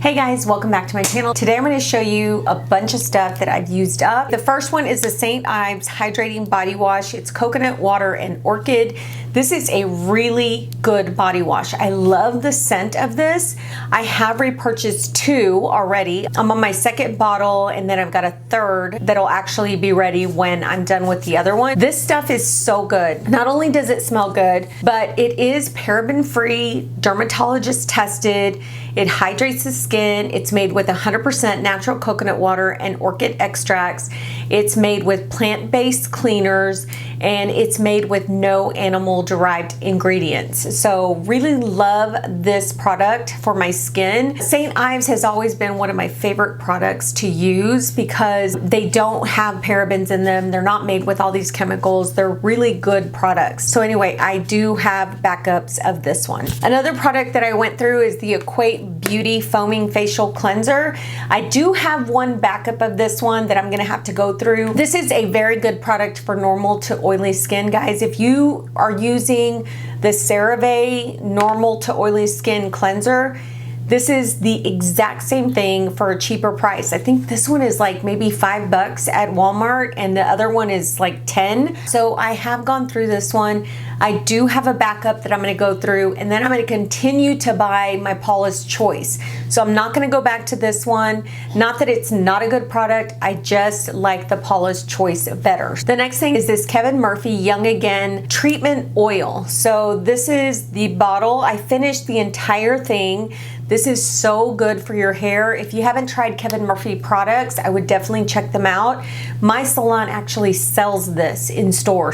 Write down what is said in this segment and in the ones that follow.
Hey guys, welcome back to my channel. Today I'm going to show you a bunch of stuff that I've used up. The first one is the St. Ives Hydrating Body Wash. It's coconut water and orchid. This is a really good body wash. I love the scent of this. I have repurchased two already. I'm on my second bottle and then I've got a third that'll actually be ready when I'm done with the other one. This stuff is so good. Not only does it smell good, but it is paraben free, dermatologist tested. It hydrates the skin. It's made with 100% natural coconut water and orchid extracts. It's made with plant-based cleaners, and it's made with no animal-derived ingredients. So really love this product for my skin. St. Ives has always been one of my favorite products to use because they don't have parabens in them. They're not made with all these chemicals. They're really good products. So anyway, I do have backups of this one. Another product that I went through is the Equate Beauty Foaming Facial Cleanser. I do have one backup of this one that I'm gonna have to go through. This is a very good product for normal to oily skin, guys. If you are using the Cerave normal to oily skin cleanser, this is the exact same thing for a cheaper price. I think this one is like maybe $5 at Walmart and the other one is like 10. So I have gone through this one. I do have a backup that I'm gonna go through, and then I'm gonna continue to buy my Paula's Choice. So I'm not gonna go back to this one. Not that it's not a good product, I just like the Paula's Choice better. The next thing is this Kevin Murphy Young Again Treatment Oil. So this is the bottle. I finished the entire thing. This is so good for your hair. If you haven't tried Kevin Murphy products, I would definitely check them out. My salon actually sells this in store,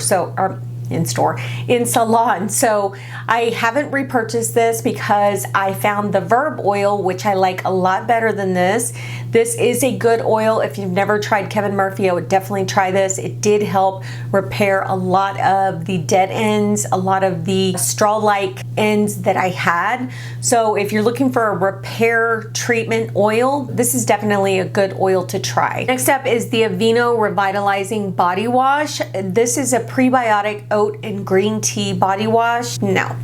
in salon. So I haven't repurchased this because I found the Verb oil, which I like a lot better than this. This is a good oil. If you've never tried Kevin Murphy, I would definitely try this. It did help repair a lot of the dead ends, a lot of the straw-like ends that I had. So if you're looking for a repair treatment oil, this is definitely a good oil to try. Next up is the Aveeno Revitalizing Body Wash. This is a prebiotic oat and green tea body wash. No,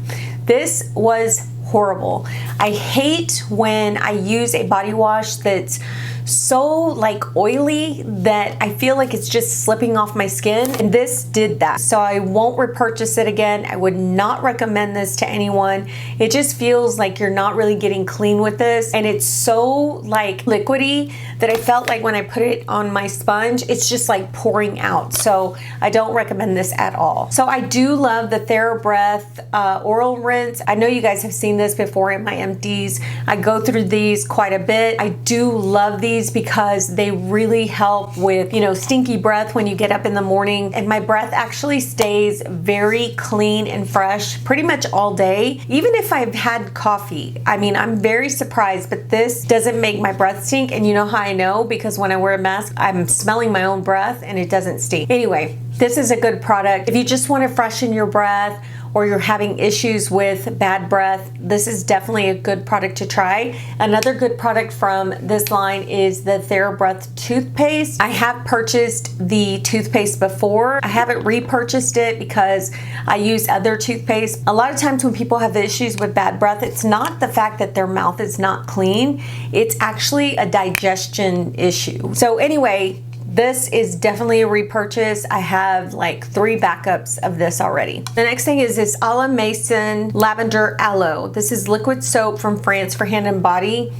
this was horrible. I hate when I use a body wash that's so like oily that I feel like it's just slipping off my skin, and this did that. So I won't repurchase it again. I would not recommend this to anyone. It just feels like you're not really getting clean with this, and it's so like liquidy that I felt like when I put it on my sponge, it's just like pouring out. So I don't recommend this at all. So I do love the Thera Breath oral rinse. I know you guys have seen this before in my empties. I go through these quite a bit. I do love these because they really help with, you know, stinky breath when you get up in the morning, and my breath actually stays very clean and fresh pretty much all day, even if I've had coffee. I mean, I'm very surprised, but this doesn't make my breath stink. And you know how I know? Because when I wear a mask, I'm smelling my own breath and it doesn't stink. Anyway, this is a good product. If you just want to freshen your breath, or you're having issues with bad breath, this is definitely a good product to try. Another good product from this line is the Thera Breath toothpaste. I have purchased the toothpaste before. I haven't repurchased it because I use other toothpaste. A lot of times when people have issues with bad breath, it's not the fact that their mouth is not clean, it's actually a digestion issue. So anyway, this is definitely a repurchase. I have like 3 backups of this already. The next thing is this a la Maison Lavender Aloe. This is liquid soap from France for hand and body.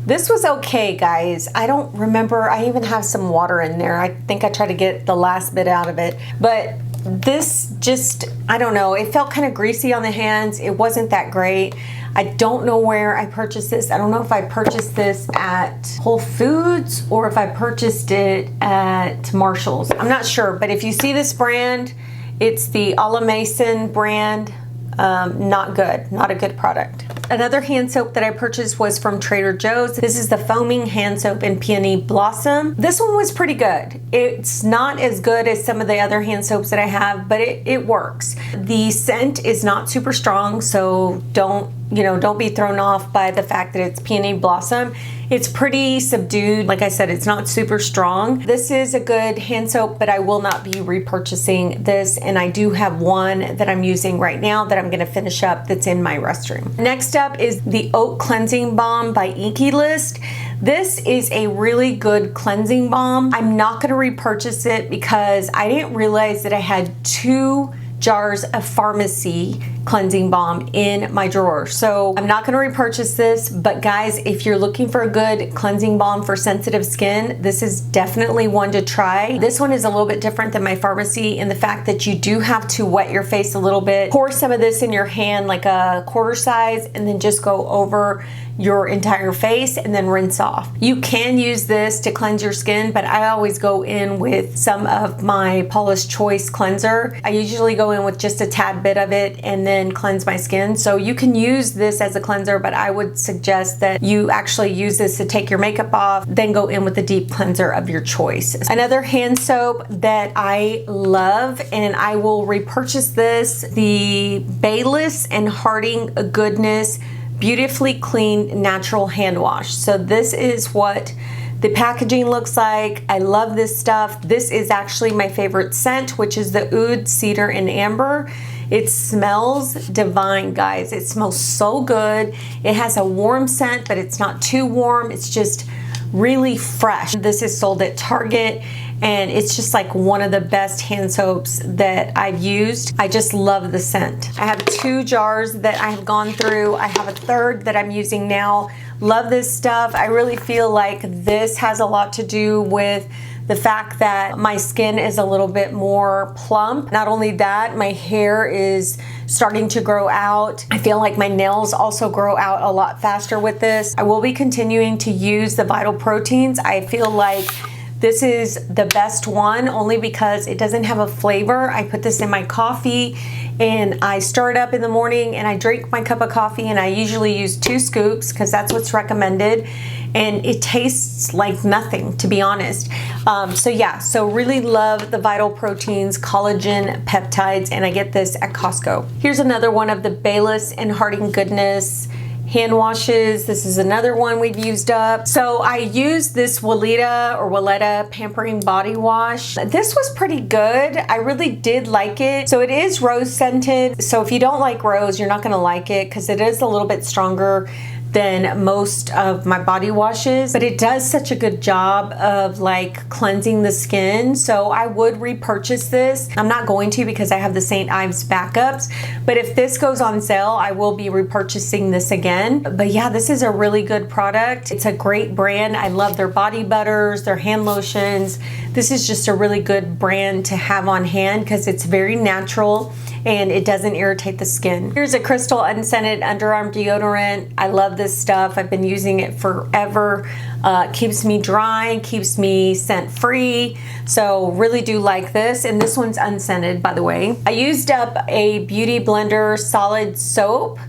This was okay, guys. I don't remember. I even have some water in there. I think I tried to get the last bit out of it. But this just, I don't know. It felt kind of greasy on the hands. It wasn't that great. I don't know where I purchased this. I don't know if I purchased this at Whole Foods or if I purchased it at Marshall's. I'm not sure, but if you see this brand, it's the a la Maison brand. Not good, not a good product. Another hand soap that I purchased was from Trader Joe's. This is the Foaming Hand Soap in Peony Blossom. This one was pretty good. It's not as good as some of the other hand soaps that I have, but it works. The scent is not super strong, so don't be thrown off by the fact that it's Peony Blossom. It's pretty subdued. Like I said, it's not super strong. This is a good hand soap, but I will not be repurchasing this. And I do have one that I'm using right now that I'm gonna finish up that's in my restroom. Next up is the Oat Cleansing Balm by Inky List. This is a really good cleansing balm. I'm not gonna repurchase it because I didn't realize that I had 2 jars of pharmacy cleansing balm in my drawer. So I'm not gonna repurchase this, but guys, if you're looking for a good cleansing balm for sensitive skin, this is definitely one to try. This one is a little bit different than my pharmacy in the fact that you do have to wet your face a little bit. Pour some of this in your hand, like a quarter size, and then just go over your entire face and then rinse off. You can use this to cleanse your skin, but I always go in with some of my Paula's Choice cleanser. I usually go in with just a tad bit of it and then cleanse my skin. So you can use this as a cleanser, but I would suggest that you actually use this to take your makeup off, then go in with the deep cleanser of your choice. Another hand soap that I love, and I will repurchase this, the Bayless and Harding Goodness Beautifully Clean Natural Hand Wash. So this is what the packaging looks like. I love this stuff. This is actually my favorite scent, which is the Oud, Cedar, and Amber. It smells divine, guys. It smells so good. It has a warm scent, but it's not too warm. It's just really fresh. This is sold at Target, and it's just like one of the best hand soaps that I've used. I just love the scent. I have 2 jars that I have gone through. I have a third that I'm using now. Love this stuff. I really feel like this has a lot to do with the fact that my skin is a little bit more plump. Not only that, my hair is starting to grow out. I feel like my nails also grow out a lot faster with this. I will be continuing to use the Vital Proteins. I feel like this is the best one only because it doesn't have a flavor. I put this in my coffee and I stir it up in the morning and I drink my cup of coffee, and I usually use 2 scoops because that's what's recommended. And it tastes like nothing, to be honest. So yeah, so really love the Vital Proteins, Collagen, Peptides, and I get this at Costco. Here's another one of the Bayless and Harding Goodness hand washes. This is another one we've used up. So I used this Walletta Pampering Body Wash. This was pretty good. I really did like it. So it is rose scented. So if you don't like rose, you're not gonna like it because it is a little bit stronger than most of my body washes, but it does such a good job of like cleansing the skin. So I would repurchase this. I'm not going to because I have the St. Ives backups, but if this goes on sale, I will be repurchasing this again. But yeah, this is a really good product. It's a great brand. I love their body butters, their hand lotions. This is just a really good brand to have on hand because it's very natural and it doesn't irritate the skin. Here's a Crystal Unscented Underarm Deodorant. I love this stuff. I've been using it forever. Keeps me dry, keeps me scent free. So really do like this. And this one's unscented, by the way. I used up a Beauty Blender solid soap.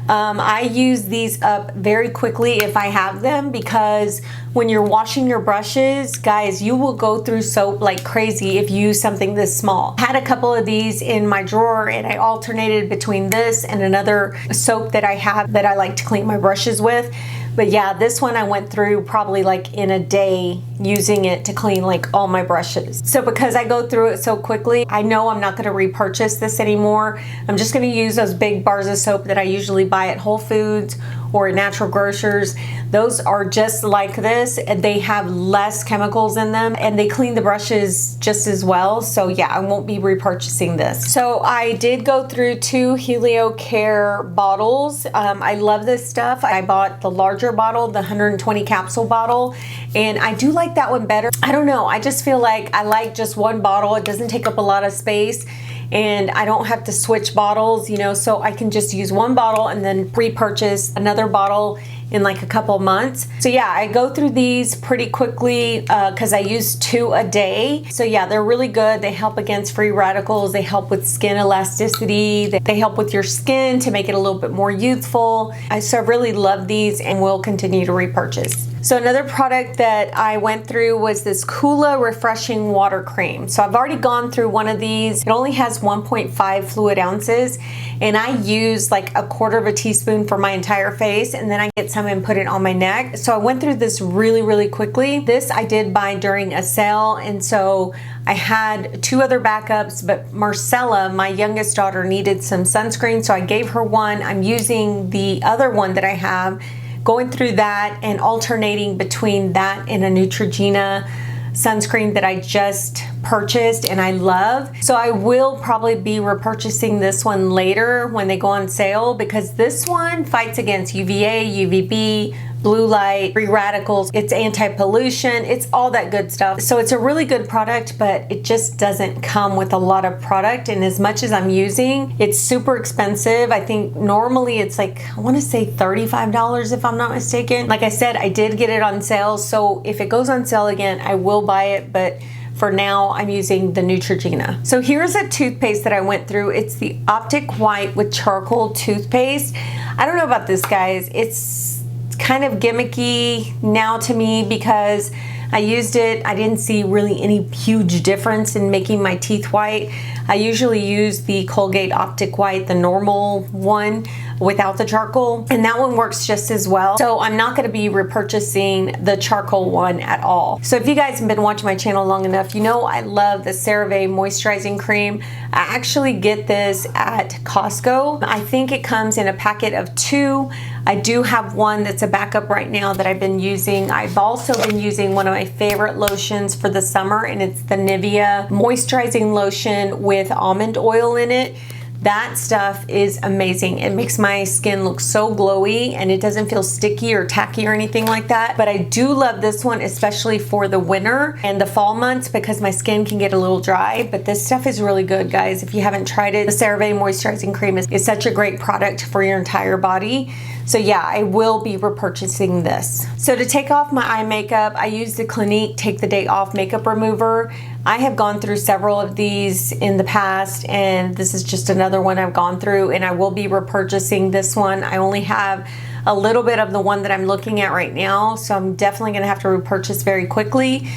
I use these up very quickly if I have them because when you're washing your brushes, guys, you will go through soap like crazy if you use something this small. I had a couple of these in my drawer and I alternated between this and another soap that I have that I like to clean my brushes with. But yeah, this one I went through probably like in a day using it to clean like all my brushes. So because I go through it so quickly, I know I'm not gonna repurchase this anymore. I'm just gonna use those big bars of soap that I usually buy at Whole Foods or at Natural Grocers. Those are just like this and they have less chemicals in them and they clean the brushes just as well. So yeah, I won't be repurchasing this. So I did go through 2 Heliocare bottles. I love this stuff. I bought the larger bottle, the 120 capsule bottle, and I do like that one better. I don't know, I just feel like I like just one bottle. It doesn't take up a lot of space and I don't have to switch bottles, you know, so I can just use one bottle and then repurchase another bottle in like a couple months. So yeah, I go through these pretty quickly because I use 2 a day. So yeah, they're really good. They help against free radicals. They help with skin elasticity. They help with your skin to make it a little bit more youthful. So I really love these and will continue to repurchase. So another product that I went through was this Coola Refreshing Water Cream. So I've already gone through one of these. It only has 1.5 fluid ounces, and I use like 1/4 teaspoon for my entire face, and then I get some and put it on my neck. So I went through this really quickly. This I did buy during a sale, and so I had 2 other backups, but Marcella, my youngest daughter, needed some sunscreen, so I gave her one. I'm using the other one that I have, going through that and alternating between that and a Neutrogena sunscreen that I just purchased and I love. So I will probably be repurchasing this one later when they go on sale, because this one fights against UVA, UVB, blue light, free radicals, it's anti-pollution, it's all that good stuff. So it's a really good product, but it just doesn't come with a lot of product, and as much as I'm using, it's super expensive. I think normally it's like, I want to say $35 if I'm not mistaken. Like I said, I did get it on sale, so if it goes on sale again, I will buy it, but for now, I'm using the Neutrogena. So here's a toothpaste that I went through. It's the Optic White with Charcoal toothpaste. I don't know about this, guys. It's kind of gimmicky now to me because I used it. I didn't see really any huge difference in making my teeth white. I usually use the Colgate Optic White, the normal one without the charcoal, and that one works just as well. So I'm not going to be repurchasing the charcoal one at all. So if you guys have been watching my channel long enough, you know I love the Cerave moisturizing cream. I actually get this at Costco. I think it comes in a packet of 2. I do have one that's a backup right now that I've been using. I've also been using one of my favorite lotions for the summer, and it's the Nivea moisturizing lotion with almond oil in it. That stuff is amazing. It makes my skin look so glowy, and it doesn't feel sticky or tacky or anything like that. But I do love this one, especially for the winter and the fall months, because my skin can get a little dry. But this stuff is really good, guys. If you haven't tried it, the Cerave moisturizing cream is such a great product for your entire body. So yeah, I will be repurchasing this. So to take off my eye makeup, I use the Clinique Take the Day Off makeup remover. I have gone through several of these in the past, and this is just another one I've gone through, and I will be repurchasing this one. I only have a little bit of the one that I'm looking at right now, so I'm definitely gonna have to repurchase very quickly.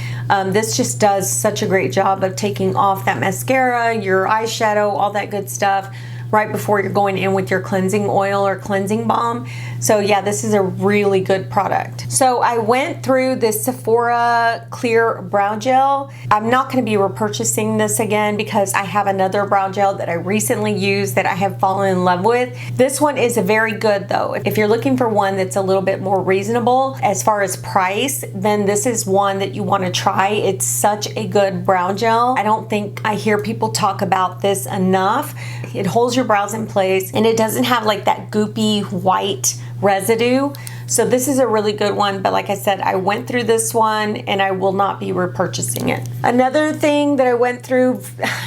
This just does such a great job of taking off that mascara, your eyeshadow, all that good stuff, right before you're going in with your cleansing oil or cleansing balm. So yeah, this is a really good product. So I went through this Sephora clear brow gel. I'm not going to be repurchasing this again because I have another brow gel that I recently used that I have fallen in love with. This one is very good though. If you're looking for one that's a little bit more reasonable as far as price, then this is one that you want to try. It's such a good brow gel. I don't think I hear people talk about this enough. It holds your brows in place, and it doesn't have like that goopy white residue. So this is a really good one, but like I said, I went through this one and I will not be repurchasing it. Another thing that I went through,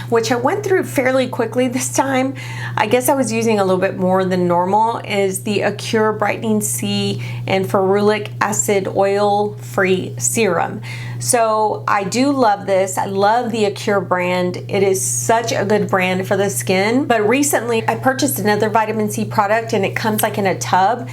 which I went through fairly quickly this time, I guess I was using a little bit more than normal, is the Acure Brightening C and Ferulic Acid Oil Free Serum. So I do love this. I love the Acure brand. It is such a good brand for the skin. But recently I purchased another vitamin C product, and it comes like in a tub.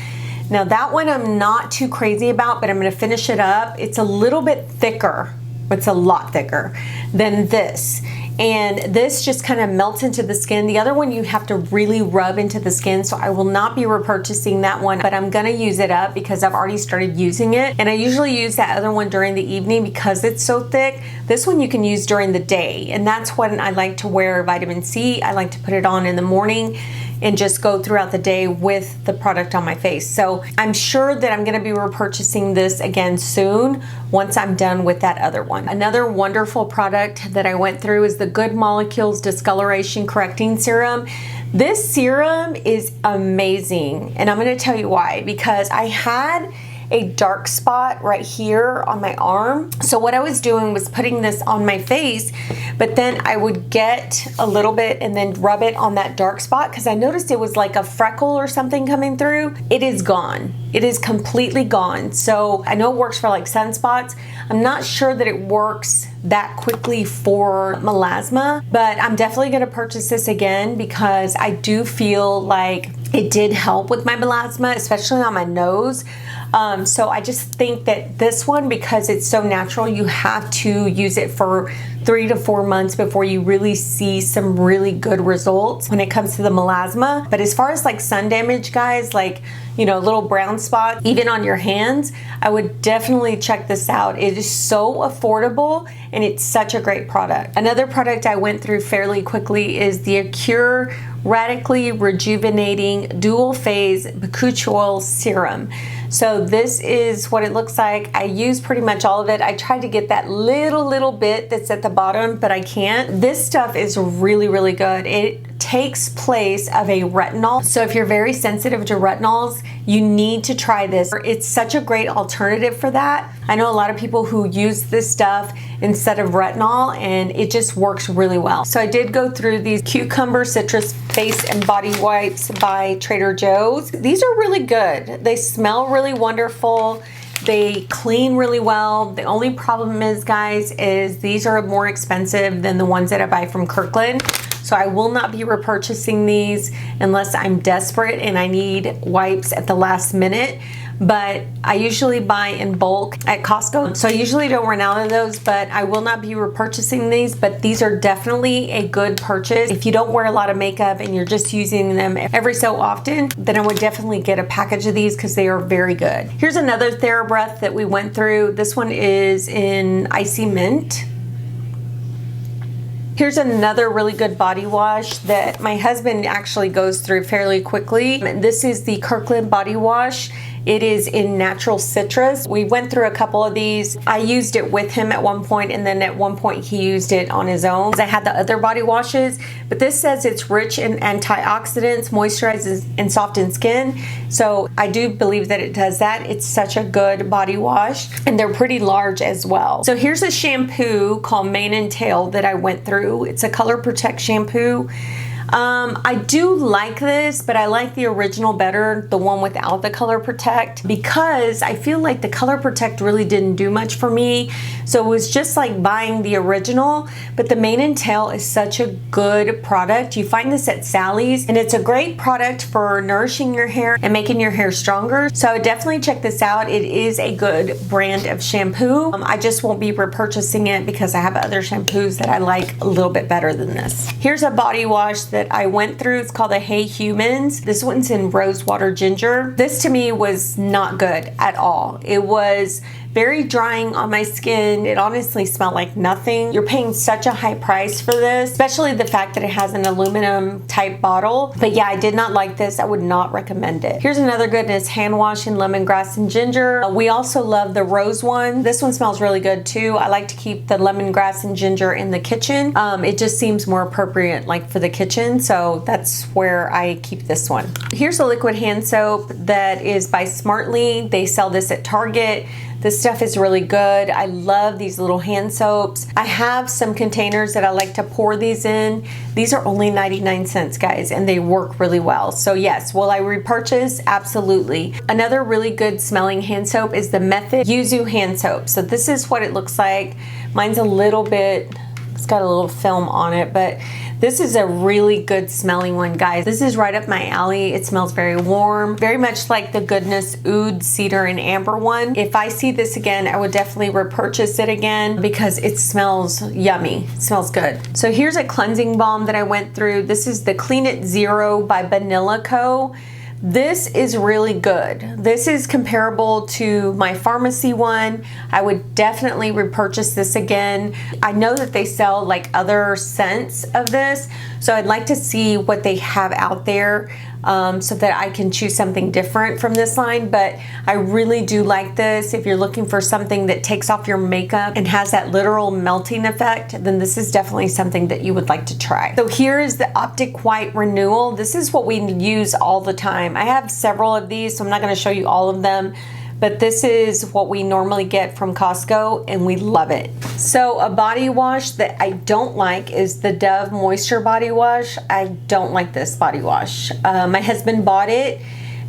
Now that one I'm not too crazy about, but I'm gonna finish it up. It's a little bit thicker. It's a lot thicker than this. And this just kind of melts into the skin. The other one you have to really rub into the skin, so I will not be repurchasing that one, but I'm gonna use it up because I've already started using it. And I usually use that other one during the evening because it's so thick. This one you can use during the day, and that's when I like to wear vitamin C. I like to put it on in the morning and just go throughout the day with the product on my face. So I'm sure that I'm gonna be repurchasing this again soon once I'm done with that other one. Another wonderful product that I went through is the Good Molecules Discoloration Correcting Serum. This serum is amazing, and I'm gonna tell you why. Because I had a dark spot right here on my arm. So what I was doing was putting this on my face, but then I would get a little bit and then rub it on that dark spot because I noticed it was like a freckle or something coming through. It is gone. It is completely gone. So I know it works for like sunspots. I'm not sure that it works that quickly for melasma, but I'm definitely gonna purchase this again because I do feel like it did help with my melasma, especially on my nose. So I just think that this one, because it's so natural, you have to use it for 3 to 4 months before you really see some really good results when it comes to the melasma. But as far as like sun damage, guys, like, you know, little brown spots, even on your hands, I would definitely check this out. It is so affordable and it's such a great product. Another product I went through fairly quickly is the Acure Radically Rejuvenating Dual Phase Bakuchiol Serum. So this is what it looks like. I use pretty much all of it. I tried to get that little bit that's at the bottom, but I can't. This stuff is really, really good. It takes place of a retinol. So if you're very sensitive to retinols, you need to try this. It's such a great alternative for that. I know a lot of people who use this stuff instead of retinol, and it just works really well. So I did go through these Cucumber Citrus Face and Body Wipes by Trader Joe's. These are really good. They smell really wonderful. They clean really well. The only problem is, guys, is these are more expensive than the ones that I buy from Kirkland. So I will not be repurchasing these unless I'm desperate and I need wipes at the last minute. But I usually buy in bulk at Costco, so I usually don't run out of those, but I will not be repurchasing these. But these are definitely a good purchase. If you don't wear a lot of makeup and you're just using them every so often, then I would definitely get a package of these because they are very good. Here's another Thera Breath that we went through. This one is in Icy Mint. Here's another really good body wash that my husband actually goes through fairly quickly. This is the Kirkland body wash. It is in natural citrus. We went through a couple of these. I used it with him at one point, and then at one point he used it on his own. I had the other body washes, but this says it's rich in antioxidants, moisturizes and softens skin. So I do believe that it does that. It's such a good body wash, and they're pretty large as well. So here's a shampoo called Mane and Tail that I went through. It's a Color Protect shampoo. I do like this, but I like the original better, the one without the Color Protect, because I feel like the Color Protect really didn't do much for me. So it was just like buying the original, but the Mane and Tail is such a good product. You find this at Sally's, and it's a great product for nourishing your hair and making your hair stronger. So I would definitely check this out. It is a good brand of shampoo. I just won't be repurchasing it because I have other shampoos that I like a little bit better than this. Here's a body wash that I went through. It's called the Hey Humans. This one's in Rose Water Ginger. This to me was not good at all. It was very drying on my skin. It honestly smelled like nothing. You're paying such a high price for this, especially the fact that it has an aluminum type bottle. But yeah, I did not like this. I would not recommend it. Here's another goodness, hand wash in lemongrass and ginger. We also love the rose one. This one smells really good too. I like to keep the lemongrass and ginger in the kitchen. It just seems more appropriate like for the kitchen. So that's where I keep this one. Here's a liquid hand soap that is by Smartly. They sell this at Target. This stuff is really good. I love these little hand soaps. I have some containers that I like to pour these in. These are only 99 cents, guys, and they work really well. So yes, will I repurchase? Absolutely. Another really good smelling hand soap is the Method Yuzu hand soap. So this is what it looks like. Mine's a little bit, it's got a little film on it, but this is a really good smelling one, guys. This is right up my alley. It smells very warm, very much like the Goodness Oud Cedar and Amber one. If I see this again, I would definitely repurchase it again because it smells yummy. It smells good. So here's a cleansing balm that I went through. This is the Clean It Zero by Vanilla Co. This is really good. This is comparable to my pharmacy one. I would definitely repurchase this again. I know that they sell like other scents of this, so I'd like to see what they have out there so that I can choose something different from this line. But I really do like this. If you're looking for something that takes off your makeup and has that literal melting effect, then this is definitely something that you would like to try. So here is the Optic White Renewal. This is what we use all the time. I have several of these, so I'm not going to show you all of them, but this is what we normally get from Costco and we love it. So a body wash that I don't like is the Dove Moisture Body Wash. I don't like this body wash. My husband bought it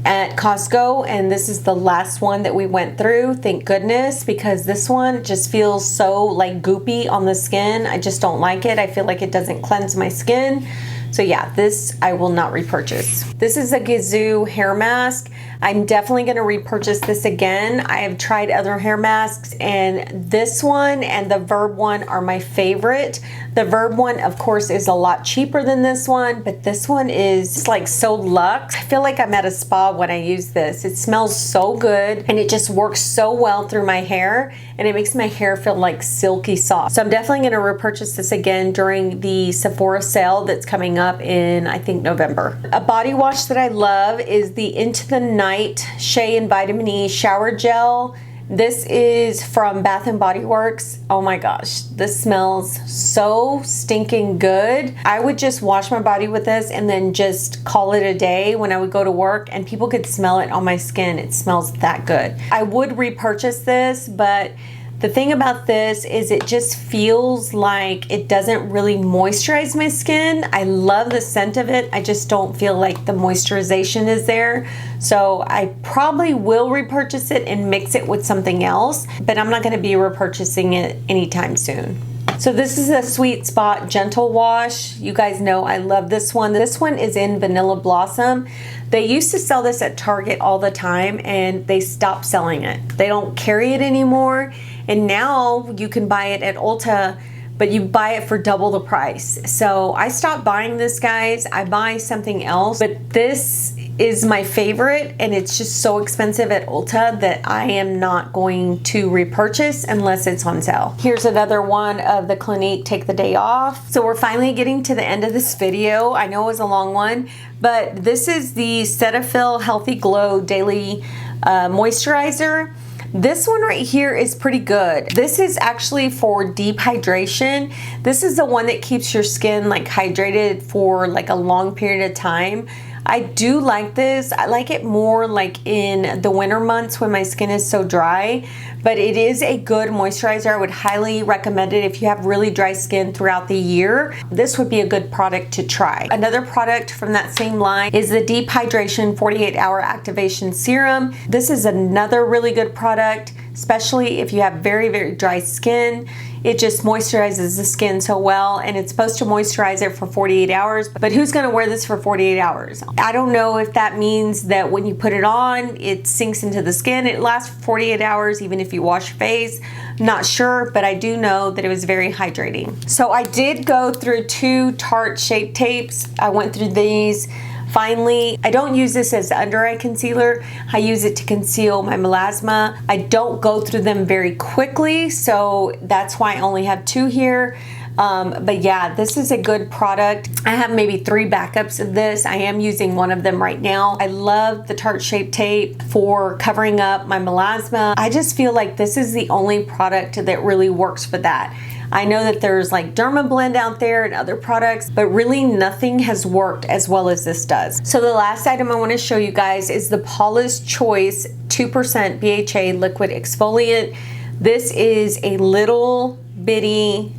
at Costco, and this is the last one that we went through, thank goodness, because this one just feels so like goopy on the skin. I just don't like it. I feel like it doesn't cleanse my skin. So yeah, this I will not repurchase. This is a Gazoo hair mask. I'm definitely going to repurchase this again. I have tried other hair masks, and this one and the Verb one are my favorite. The Verb one, of course, is a lot cheaper than this one, but this one is like so luxe. I feel like I'm at a spa when I use this. It smells so good, and it just works so well through my hair, and it makes my hair feel like silky soft. So I'm definitely going to repurchase this again during the Sephora sale that's coming up in, I think, November. A body wash that I love is the Into the Night Shea and Vitamin E Shower Gel. This is from Bath & Body Works. Oh my gosh, this smells so stinking good. I would just wash my body with this and then just call it a day when I would go to work, and people could smell it on my skin. It smells that good. I would repurchase this, but the thing about this is it just feels like it doesn't really moisturize my skin. I love the scent of it. I just don't feel like the moisturization is there. So I probably will repurchase it and mix it with something else, but I'm not going to be repurchasing it anytime soon. So this is a Sweet Spot Gentle Wash. You guys know I love this one. This one is in Vanilla Blossom. They used to sell this at Target all the time, and they stopped selling it. They don't carry it anymore, and now you can buy it at Ulta, but you buy it for double the price. So I stopped buying this, guys. I buy something else, but this is my favorite, and it's just so expensive at Ulta that I am not going to repurchase unless it's on sale. Here's another one of the Clinique Take the Day Off. So we're finally getting to the end of this video. I know it was a long one, but this is the Cetaphil Healthy Glow Daily Moisturizer. This one right here is pretty good. This is actually for deep hydration. This is the one that keeps your skin like hydrated for like a long period of time. I do like this. I like it more like in the winter months when my skin is so dry, but it is a good moisturizer. I would highly recommend it if you have really dry skin throughout the year. This would be a good product to try. Another product from that same line is the Deep Hydration 48-Hour Activation Serum. This is another really good product, especially if you have very, very dry skin. It just moisturizes the skin so well, and it's supposed to moisturize it for 48 hours, but who's gonna wear this for 48 hours? I don't know if that means that when you put it on, it sinks into the skin. It lasts for 48 hours, even if you wash your face. Not sure, but I do know that it was very hydrating. So I did go through 2 Tarte Shape Tapes. I went through these. Finally, I don't use this as under eye concealer. I use it to conceal my melasma. I don't go through them very quickly, so that's why I only have 2 here. But yeah, this is a good product. I have maybe 3 backups of this. I am using one of them right now. I love the Tarte Shape Tape for covering up my melasma. I just feel like this is the only product that really works for that. I know that there's like Dermablend out there and other products, but really nothing has worked as well as this does. So the last item I want to show you guys is the Paula's Choice 2% BHA Liquid Exfoliant. This is a little bitty,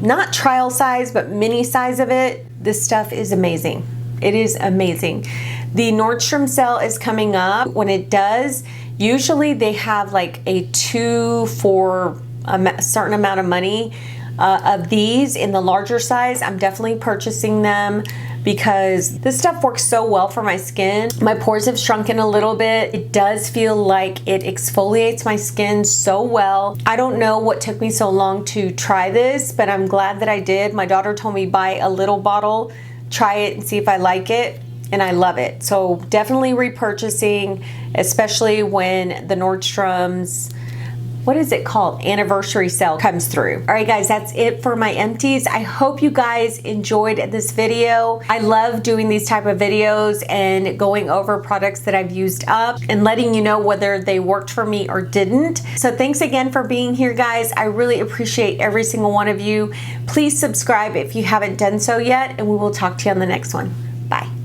not trial size, but mini size of it. This stuff is amazing. It is amazing. The Nordstrom sale is coming up. When it does, usually they have like a 2 for a certain amount of money of these in the larger size. I'm definitely purchasing them because this stuff works so well for my skin. My pores have shrunken a little bit. It does feel like it exfoliates my skin so well. I don't know what took me so long to try this, but I'm glad that I did. My daughter told me buy a little bottle, try it and see if I like it, and I love it. So definitely repurchasing, especially when the Nordstrom's, what is it called, anniversary sale comes through. All right guys, that's it for my empties. I hope you guys enjoyed this video. I love doing these type of videos and going over products that I've used up and letting you know whether they worked for me or didn't. So thanks again for being here, guys. I really appreciate every single one of you. Please subscribe if you haven't done so yet, and we will talk to you on the next one. Bye.